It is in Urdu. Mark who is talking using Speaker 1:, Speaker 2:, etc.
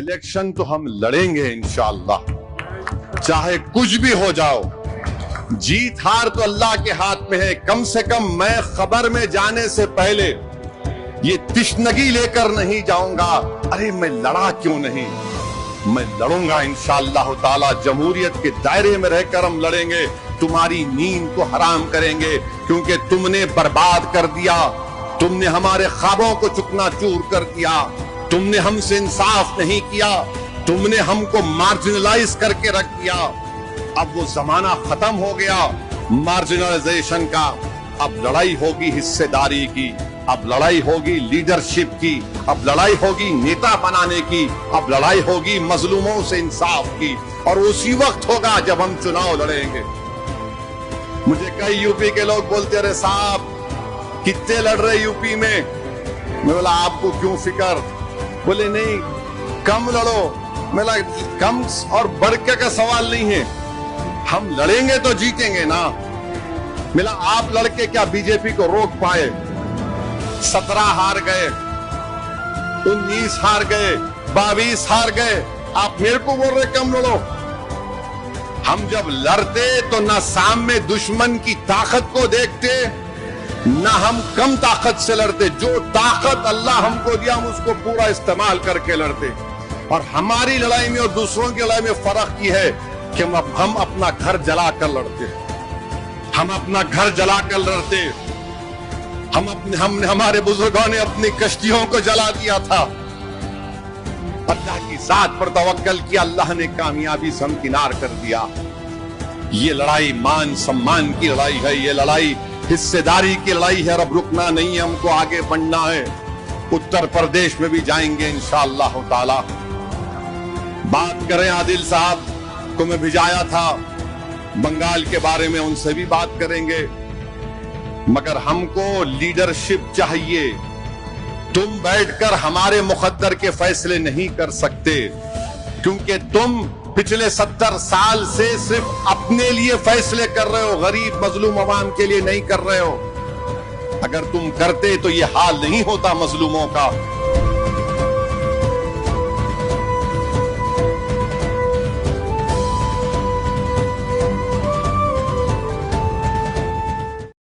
Speaker 1: الیکشن تو ہم لڑیں گے انشاءاللہ، چاہے کچھ بھی ہو جاؤ، جیت ہار تو اللہ کے ہاتھ میں ہے۔ کم سے کم میں خبر میں جانے سے پہلے یہ تشنگی لے کر نہیں جاؤں گا، ارے میں لڑا کیوں نہیں، میں لڑوں گا انشاءاللہ تعالی۔ جمہوریت کے دائرے میں رہ کر ہم لڑیں گے، تمہاری نیند کو حرام کریں گے، کیونکہ تم نے برباد کر دیا، تم نے ہمارے خوابوں کو چکنا چور کر دیا، تم نے ہم سے انصاف نہیں کیا، تم نے ہم کو مارجنلائز کر کے رکھ دیا۔ اب وہ زمانہ ختم ہو گیا مارجنلائزیشن کا، اب لڑائی ہوگی حصے داری کی، اب لڑائی ہوگی لیڈرشپ کی، اب لڑائی ہوگی نیتا بنانے کی، اب لڑائی ہوگی مظلوموں سے انصاف کی، اور اسی وقت ہوگا جب ہم چناؤ لڑیں گے۔ مجھے کئی یو پی کے لوگ بولتے رہے صاحب کتنے لڑ رہے یو پی میں، میں بولا آپ کو کیوں فکر، بولے نہیں کم لڑو، میں بولا کم اور بڑھ کے کا سوال نہیں ہے، ہم لڑیں گے تو جیتیں گے نا۔ ملا آپ لڑکے کیا بی جے پی کو روک پائے؟ 17 ہار گئے، 19 ہار گئے، 22 ہار گئے، آپ میرے کو بول رہے کم لڑو۔ ہم جب لڑتے تو نہ سامنے دشمن کی طاقت کو دیکھتے، نہ ہم کم طاقت سے لڑتے، جو طاقت اللہ ہم کو دیا ہم اس کو پورا استعمال کر کے لڑتے۔ اور ہماری لڑائی میں اور دوسروں کی لڑائی میں فرق یہ ہے کہ ہم اپنا گھر جلا کر لڑتے، ہم اپنا گھر جلا کر لڑتے، ہمارے بزرگوں نے اپنی کشتیوں کو جلا دیا تھا، اللہ کی ذات پر توکل کیا، اللہ نے کامیابی سے ہمکنار کر دیا۔ یہ لڑائی مان سمان کی لڑائی ہے، یہ لڑائی حصے داری کی لڑائی ہے، اور اب رکنا نہیں ہے، ہم کو آگے بڑھنا ہے۔ اتر پردیش میں بھی جائیں گے انشاءاللہ تعالی۔ بات کریں عادل صاحب کو میں بھیجایا تھا بنگال کے بارے میں، ان سے بھی بات کریں گے، مگر ہم کو لیڈرشپ چاہیے۔ تم بیٹھ کر ہمارے مقدر کے فیصلے نہیں کر سکتے، کیونکہ تم پچھلے 70 سال سے صرف اپنے لیے فیصلے کر رہے ہو، غریب مظلوم عوام کے لیے نہیں کر رہے ہو۔ اگر تم کرتے تو یہ حال نہیں ہوتا مظلوموں کا۔